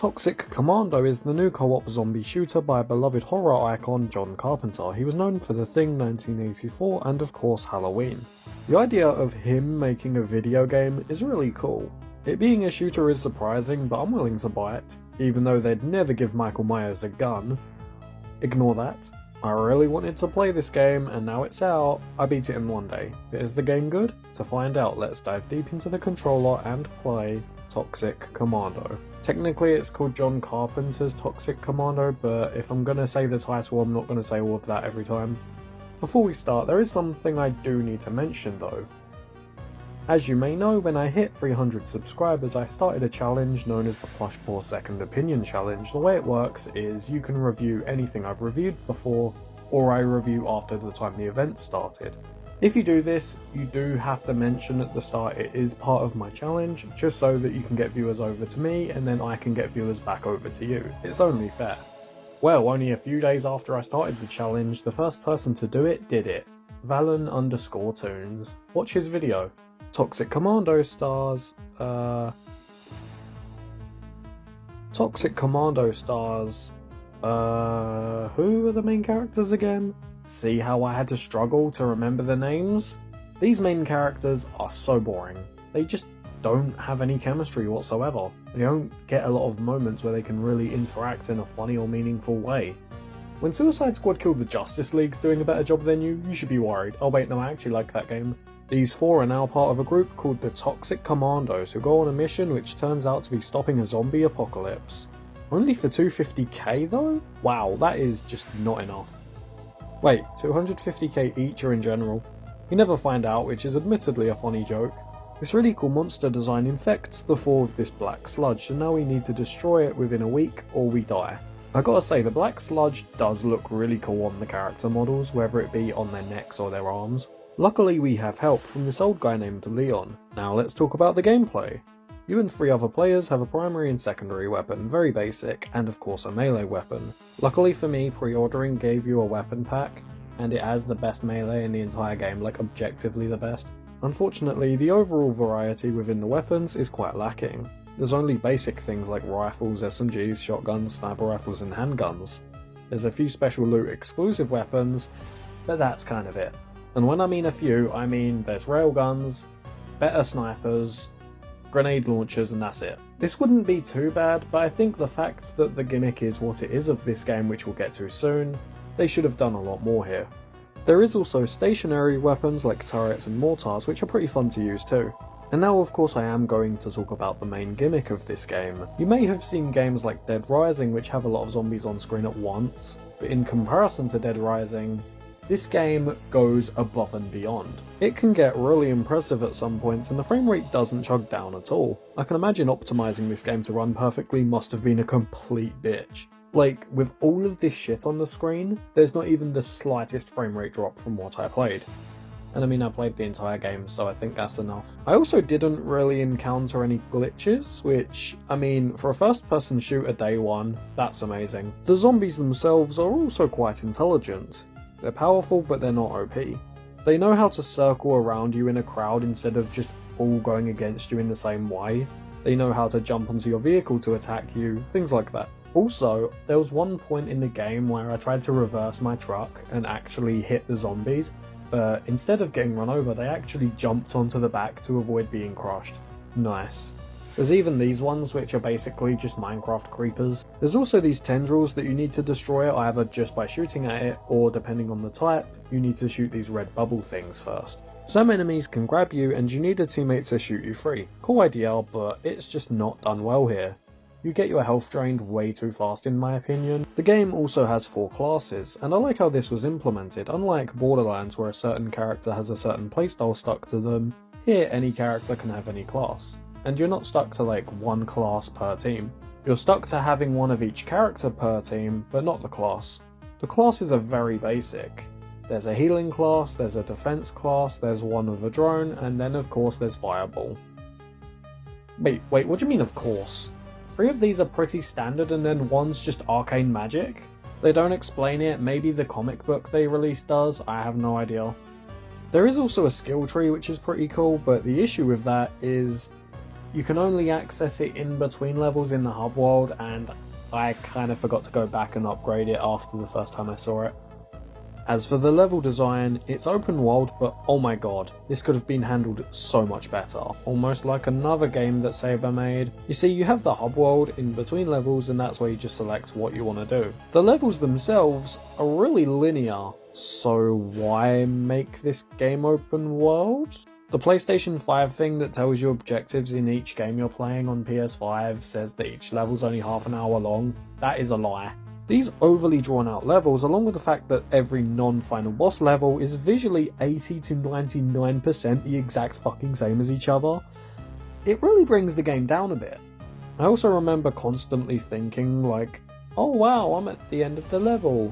Toxic Commando is the new co-op zombie shooter by beloved horror icon John Carpenter. He was known for The Thing 1984 and of course Halloween. The idea of him making a video game is really cool. It being a shooter is surprising, but I'm willing to buy it, even though they'd never give Michael Myers a gun. Ignore that. I really wanted to play this game and now it's out. I beat it in one day. Is the game good? To find out, let's dive deep into the controller and play Toxic Commando. Technically it's called John Carpenter's Toxic Commando, but if I'm gonna say the title I'm not gonna say all of that every time. Before we start, there is something I do need to mention though. As you may know, when I hit 300 subscribers I started a challenge known as the Plushpaw Second Opinion Challenge. The way it works is you can review anything I've reviewed before, or I review after the time the event started. If you do this, you do have to mention at the start it is part of my challenge, just so that you can get viewers over to me and then I can get viewers back over to you. It's only fair. Well, only a few days after I started the challenge, the first person to do it did it. Valen_Toons. Watch his video. Toxic Commando stars, who are the main characters again? See how I had to struggle to remember the names? These main characters are so boring. They just don't have any chemistry whatsoever. They don't get a lot of moments where they can really interact in a funny or meaningful way. When Suicide Squad killed the Justice League's doing a better job than you should be worried. Oh wait, no, I actually like that game. These four are now part of a group called the Toxic Commandos who go on a mission which turns out to be stopping a zombie apocalypse. Only for 250k though? Wow, that is just not enough. Wait, 250k each or in general? You never find out, which is admittedly a funny joke. This really cool monster design infects the four with this black sludge, and now we need to destroy it within a week or we die. I gotta say, the black sludge does look really cool on the character models, whether it be on their necks or their arms. Luckily we have help from this old guy named Leon. Now let's talk about the gameplay. You and 3 other players have a primary and secondary weapon, very basic, and of course a melee weapon. Luckily for me, pre-ordering gave you a weapon pack, and it has the best melee in the entire game, like objectively the best. Unfortunately, the overall variety within the weapons is quite lacking. There's only basic things like rifles, SMGs, shotguns, sniper rifles and handguns. There's a few special loot exclusive weapons, but that's kind of it. And when I mean a few, I mean there's railguns, better snipers, grenade launchers, and that's it. This wouldn't be too bad, but I think the fact that the gimmick is what it is of this game, which we'll get to soon, they should have done a lot more here. There is also stationary weapons like turrets and mortars, which are pretty fun to use too. And now of course I am going to talk about the main gimmick of this game. You may have seen games like Dead Rising which have a lot of zombies on screen at once, but in comparison to Dead Rising, this game goes above and beyond. It can get really impressive at some points and the frame rate doesn't chug down at all. I can imagine optimizing this game to run perfectly must have been a complete bitch. Like, with all of this shit on the screen, there's not even the slightest frame rate drop from what I played. And I mean, I played the entire game, so I think that's enough. I also didn't really encounter any glitches, which, I mean, for a first-person shooter day one, that's amazing. The zombies themselves are also quite intelligent. They're powerful, but they're not OP. They know how to circle around you in a crowd instead of just all going against you in the same way. They know how to jump onto your vehicle to attack you, things like that. Also, there was one point in the game where I tried to reverse my truck and actually hit the zombies, but instead of getting run over, they actually jumped onto the back to avoid being crushed. Nice. There's even these ones which are basically just Minecraft creepers. There's also these tendrils that you need to destroy either just by shooting at it, or depending on the type, you need to shoot these red bubble things first. Some enemies can grab you and you need a teammate to shoot you free. Cool idea, but it's just not done well here. You get your health drained way too fast in my opinion. The game also has 4 classes, and I like how this was implemented. Unlike Borderlands where a certain character has a certain playstyle stuck to them, here any character can have any class. And you're not stuck to like one class per team. You're stuck to having one of each character per team, but not the class. The classes are very basic. There's a healing class, there's a defense class, there's one with a drone, and then of course there's Fireball. Wait, what do you mean of course? 3 of these are pretty standard and then one's just arcane magic? They don't explain it, maybe the comic book they released does, I have no idea. There is also a skill tree which is pretty cool, but the issue with that is You can only access it in between levels in the hub world, and I kind of forgot to go back and upgrade it after the first time I saw it. As for the level design, it's open world, but oh my god, this could have been handled so much better, almost like another game that Saber made. You see, you have the hub world in between levels, and that's where you just select what you want to do. The levels themselves are really linear, so why make this game open world? The PlayStation 5 thing that tells you objectives in each game you're playing on PS5 says that each level's only half an hour long. That is a lie. These overly drawn out levels, along with the fact that every non-final boss level is visually 80 to 99% the exact fucking same as each other, it really brings the game down a bit. I also remember constantly thinking like, oh wow, I'm at the end of the level.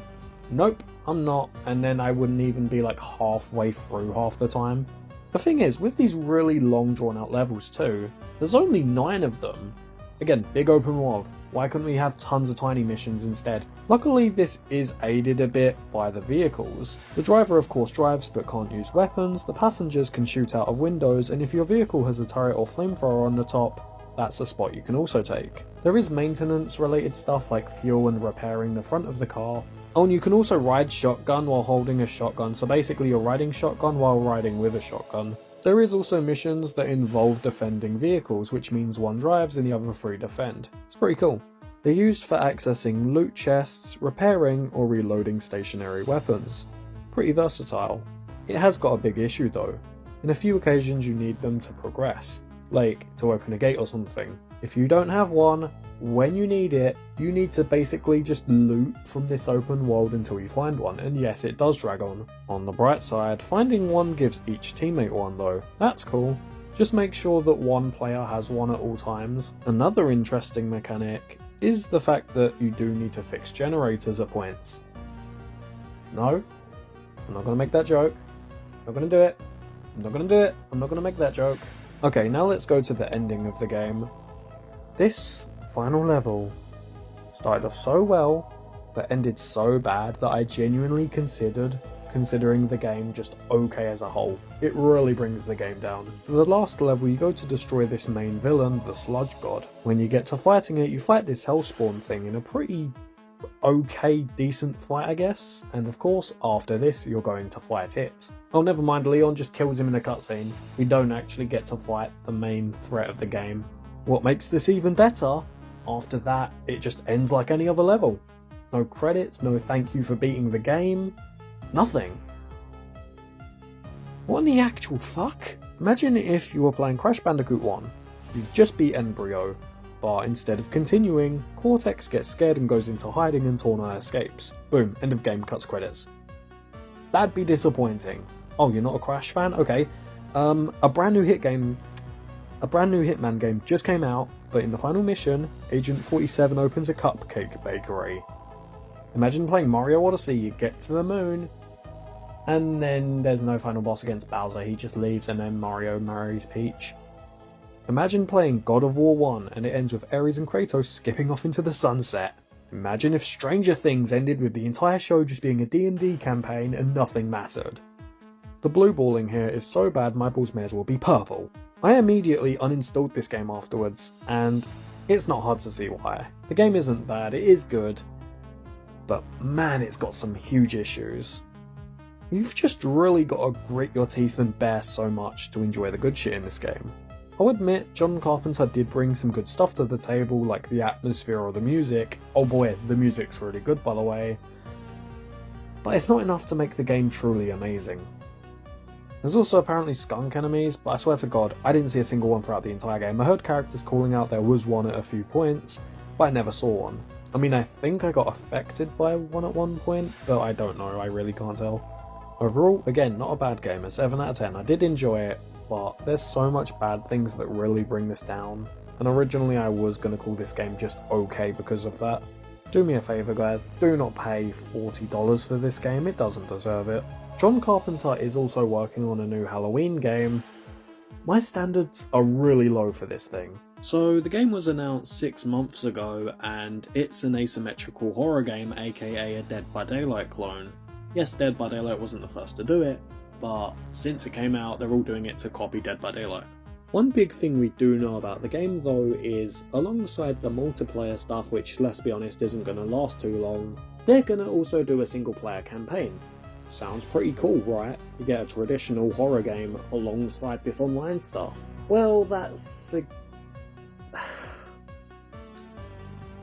Nope, I'm not, and then I wouldn't even be like halfway through half the time. The thing is, with these really long drawn out levels too, there's only 9 of them. Again, big open world. Why couldn't we have tons of tiny missions instead? Luckily, this is aided a bit by the vehicles. The driver of course drives but can't use weapons, the passengers can shoot out of windows, and if your vehicle has a turret or flamethrower on the top, that's a spot you can also take. There is maintenance related stuff like fuel and repairing the front of the car. Oh, and you can also ride shotgun while holding a shotgun, so basically you're riding shotgun while riding with a shotgun. There is also missions that involve defending vehicles, which means one drives and the other 3 defend. It's pretty cool. They're used for accessing loot chests, repairing or reloading stationary weapons. Pretty versatile. It has got a big issue though. In a few occasions you need them to progress, like to open a gate or something. If you don't have one, when you need it, you need to basically just loot from this open world until you find one, and yes, it does drag on. On the bright side, finding one gives each teammate one though. That's cool. Just make sure that one player has one at all times. Another interesting mechanic is the fact that you do need to fix generators at points. No, I'm not gonna make that joke. I'm not gonna do it. I'm not gonna do it. I'm not gonna make that joke. Okay, now let's go to the ending of the game. This final level started off so well, but ended so bad that I genuinely considering the game just okay as a whole. It really brings the game down. For the last level, you go to destroy this main villain, the Sludge God. When you get to fighting it, you fight this Hellspawn thing in a pretty okay, decent fight, I guess. And of course, after this, you're going to fight it. Oh, never mind, Leon just kills him in a cutscene. We don't actually get to fight the main threat of the game. What makes this even better, after that, it just ends like any other level. No credits, no thank you for beating the game, nothing. What in the actual fuck? Imagine if you were playing Crash Bandicoot 1, you've just beat Embryo, but instead of continuing, Cortex gets scared and goes into hiding and Torna escapes. Boom, end of game, cuts credits. That'd be disappointing. Oh, you're not a Crash fan? Okay. A brand new Hitman game just came out, but in the final mission, Agent 47 opens a cupcake bakery. Imagine playing Mario Odyssey, you get to the moon, and then there's no final boss against Bowser, he just leaves and then Mario marries Peach. Imagine playing God of War 1 and it ends with Ares and Kratos skipping off into the sunset. Imagine if Stranger Things ended with the entire show just being a D&D campaign and nothing mattered. The blue balling here is so bad my balls may as well be purple. I immediately uninstalled this game afterwards, and it's not hard to see why. The game isn't bad, it is good, but man, it's got some huge issues. You've just really got to grit your teeth and bear so much to enjoy the good shit in this game. I'll admit, John Carpenter did bring some good stuff to the table, like the atmosphere or the music. Oh boy, the music's really good by the way. But it's not enough to make the game truly amazing. There's also apparently skunk enemies, but I swear to god, I didn't see a single one throughout the entire game. I heard characters calling out there was one at a few points, but I never saw one. I mean, I think I got affected by one at one point, but I don't know, I really can't tell. Overall, again, not a bad game, a 7 out of 10. I did enjoy it, but there's so much bad things that really bring this down. And originally I was going to call this game just okay because of that. Do me a favour guys, do not pay $40 for this game, it doesn't deserve it. John Carpenter is also working on a new Halloween game. My standards are really low for this thing. So the game was announced 6 months ago and it's an asymmetrical horror game, aka a Dead by Daylight clone. Yes, Dead by Daylight wasn't the first to do it, but since it came out they're all doing it to copy Dead by Daylight. One big thing we do know about the game though is, alongside the multiplayer stuff, which let's be honest isn't going to last too long, they're going to also do a single player campaign. Sounds pretty cool, right? You get a traditional horror game alongside this online stuff. Well,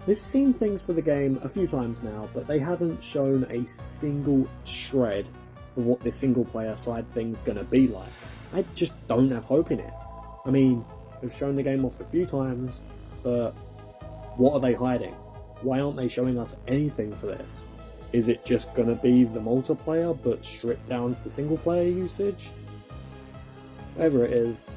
They've seen things for the game a few times now, but they haven't shown a single shred of what this single player side thing's gonna be like. I just don't have hope in it. I mean, they've shown the game off a few times, but what are they hiding? Why aren't they showing us anything for this? Is it just gonna be the multiplayer, but stripped down for single player usage? Whatever it is,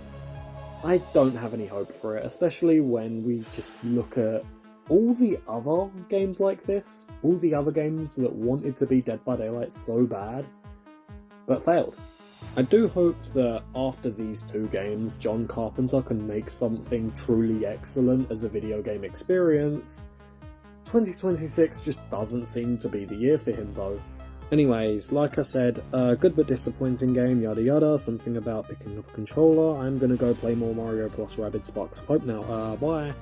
I don't have any hope for it, especially when we just look at all the other games like this, all the other games that wanted to be Dead by Daylight so bad, but failed. I do hope that after these two games, John Carpenter can make something truly excellent as a video game experience. 2026 just doesn't seem to be the year for him though. Anyways, like I said, good but disappointing game, yada yada, something about picking up a controller. I'm gonna go play more Mario plus Rabbids Sparks of Hope now. Bye!